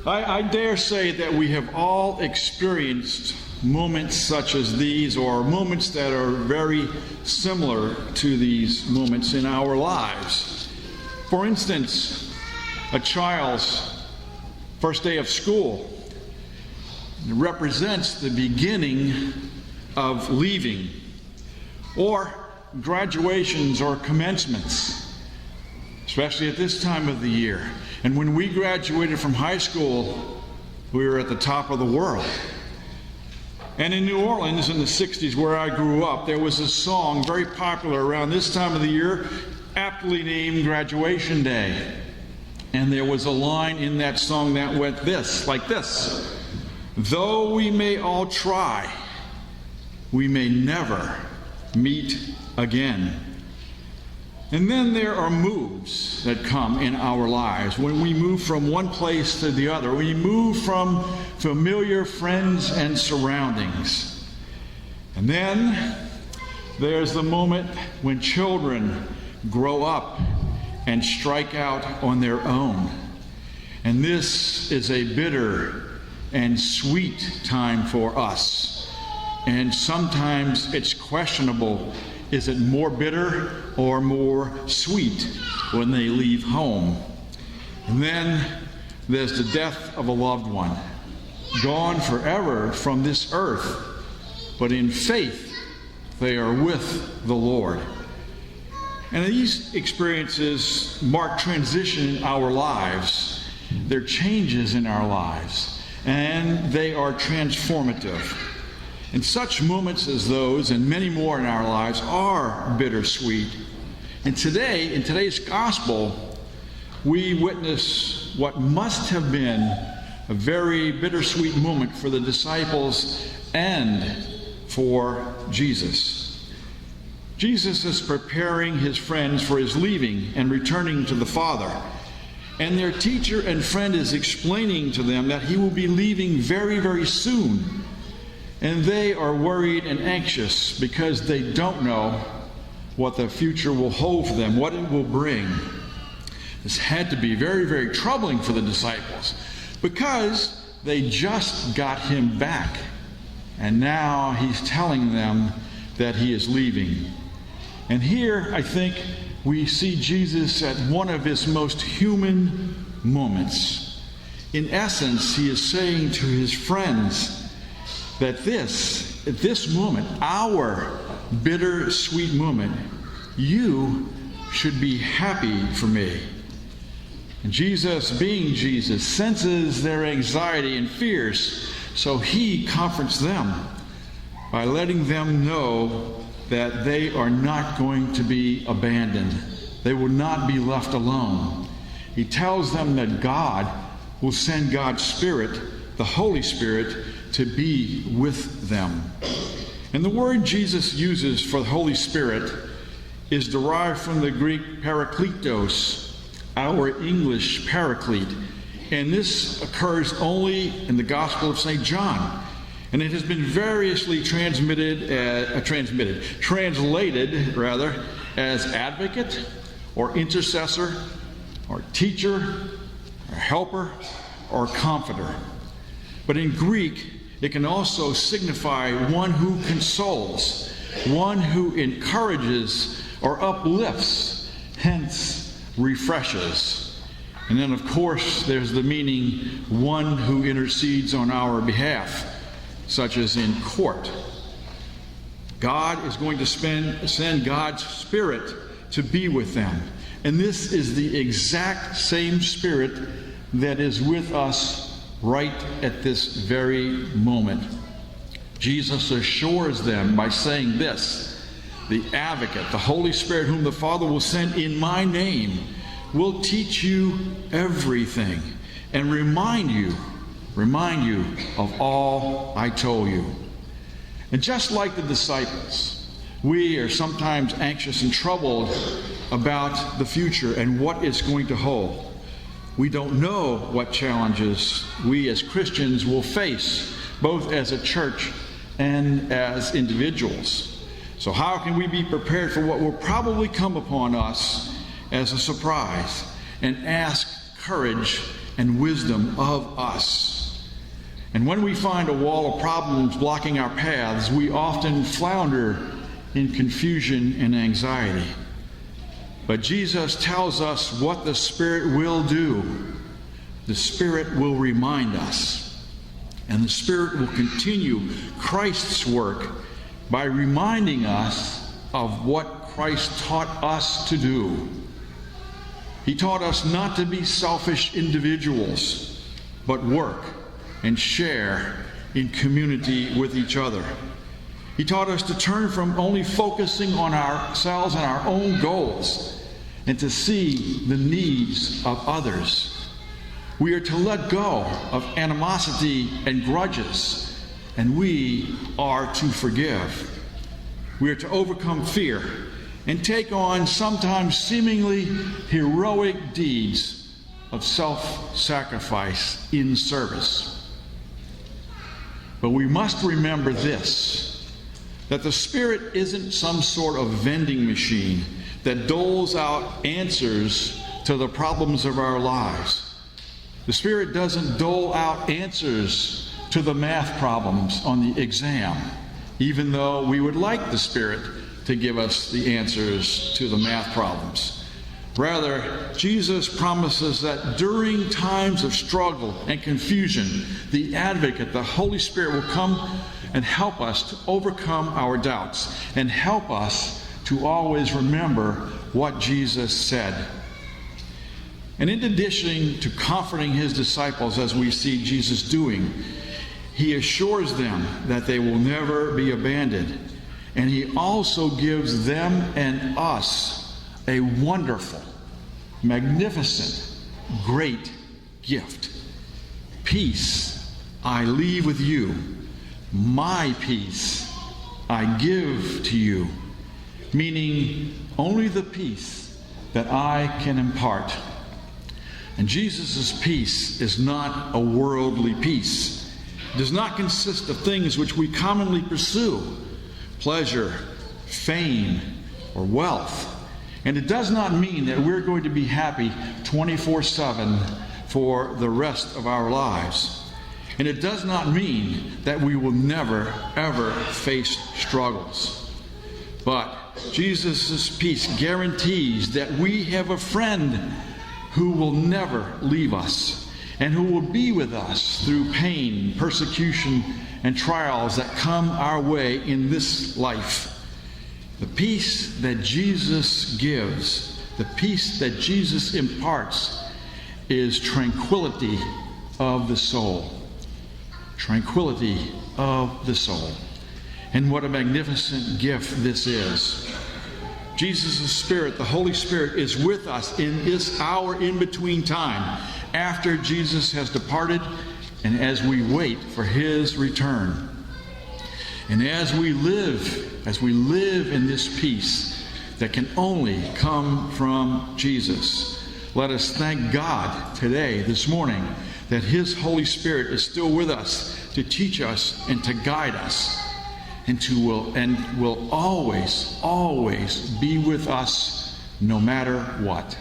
I dare say that we have all experienced moments such as these, or moments that are very similar to these moments in our lives. For instance, a child's first day of school represents the beginning of leaving, or graduations or commencements, especially at this time of the year. And when we graduated from high school, we were at the top of the world. And in New Orleans in the 60s, where I grew up, there was a song very popular around this time of the year, aptly named Graduation Day. And there was a line in that song that went like this: though we may all try, we may never meet again. And then there are moves that come in our lives when we move from one place to the other. We move from familiar friends and surroundings. And then there's the moment when children grow up and strike out on their own. And this is a bitter and sweet time for us. And sometimes it's questionable. Is it more bitter or more sweet when they leave home? And then there's the death of a loved one, gone forever from this earth, but in faith they are with the Lord. And these experiences mark transition in our lives. They're changes in our lives, and they are transformative. And such moments as those, and many more in our lives, are bittersweet. And today, in today's gospel, we witness what must have been a very bittersweet moment for the disciples and for Jesus. Jesus is preparing his friends for his leaving and returning to the Father. And their teacher and friend is explaining to them that he will be leaving very, very soon. And they are worried and anxious because they don't know what the future will hold for them, what it will bring. This had to be very, very troubling for the disciples because they just got him back. And now he's telling them that he is leaving. And here, I think, we see Jesus at one of his most human moments. In essence, he is saying to his friends that at this moment, our bittersweet moment, you should be happy for me. And Jesus, being Jesus, senses their anxiety and fears, so he comforts them by letting them know that they are not going to be abandoned. They will not be left alone. He tells them that God will send God's Spirit, the Holy Spirit, to be with them. And the word Jesus uses for the Holy Spirit is derived from the Greek parakletos, our English paraclete. And this occurs only in the Gospel of St. John. And it has been variously translated as advocate, or intercessor, or teacher, or helper, or comforter. But in Greek, it can also signify one who consoles, one who encourages or uplifts, hence refreshes. And then, of course, there's the meaning one who intercedes on our behalf, such as in court. God is going to send God's Spirit to be with them. And this is the exact same Spirit that is with us right at this very moment. Jesus assures them by saying this: the advocate, the Holy Spirit, whom the Father will send in my name, will teach you everything and remind you of all I told you. And just like the disciples, we are sometimes anxious and troubled about the future and what it's going to hold. We don't know what challenges we as Christians will face, both as a church and as individuals. So how can we be prepared for what will probably come upon us as a surprise, and ask courage, and wisdom of us. And when we find a wall of problems blocking our paths, we often flounder in confusion and anxiety. But Jesus tells us what the Spirit will do. The Spirit will remind us, and the Spirit will continue Christ's work by reminding us of what Christ taught us to do. He taught us not to be selfish individuals, but work and share in community with each other. He taught us to turn from only focusing on ourselves and our own goals and to see the needs of others. We are to let go of animosity and grudges, and we are to forgive. We are to overcome fear and take on sometimes seemingly heroic deeds of self-sacrifice in service. But we must remember this, that the Spirit isn't some sort of vending machine that doles out answers to the problems of our lives. The Spirit doesn't dole out answers to the math problems on the exam, even though we would like the Spirit to give us the answers to the math problems. Rather, Jesus promises that during times of struggle and confusion, the Advocate, the Holy Spirit, will come and help us to overcome our doubts and help us to always remember what Jesus said. And in addition to comforting his disciples, as we see Jesus doing, he assures them that they will never be abandoned. And he also gives them and us a wonderful, magnificent, great gift. Peace I leave with you. My peace I give to you. Meaning only the peace that I can impart. And Jesus' peace is not a worldly peace. It does not consist of things which we commonly pursue, pleasure, fame, or wealth. And it does not mean that we're going to be happy 24/7 for the rest of our lives. And it does not mean that we will never, ever face struggles. But Jesus' peace guarantees that we have a friend who will never leave us and who will be with us through pain, persecution, and trials that come our way in this life. The peace that Jesus gives, the peace that Jesus imparts, is tranquility of the soul. Tranquility of the soul. And what a magnificent gift this is. Jesus' Spirit, the Holy Spirit, is with us in this hour in between time, after Jesus has departed and as we wait for his return. And as we live in this peace that can only come from Jesus, let us thank God today, this morning, that his Holy Spirit is still with us to teach us and to guide us, and will always, always be with us no matter what.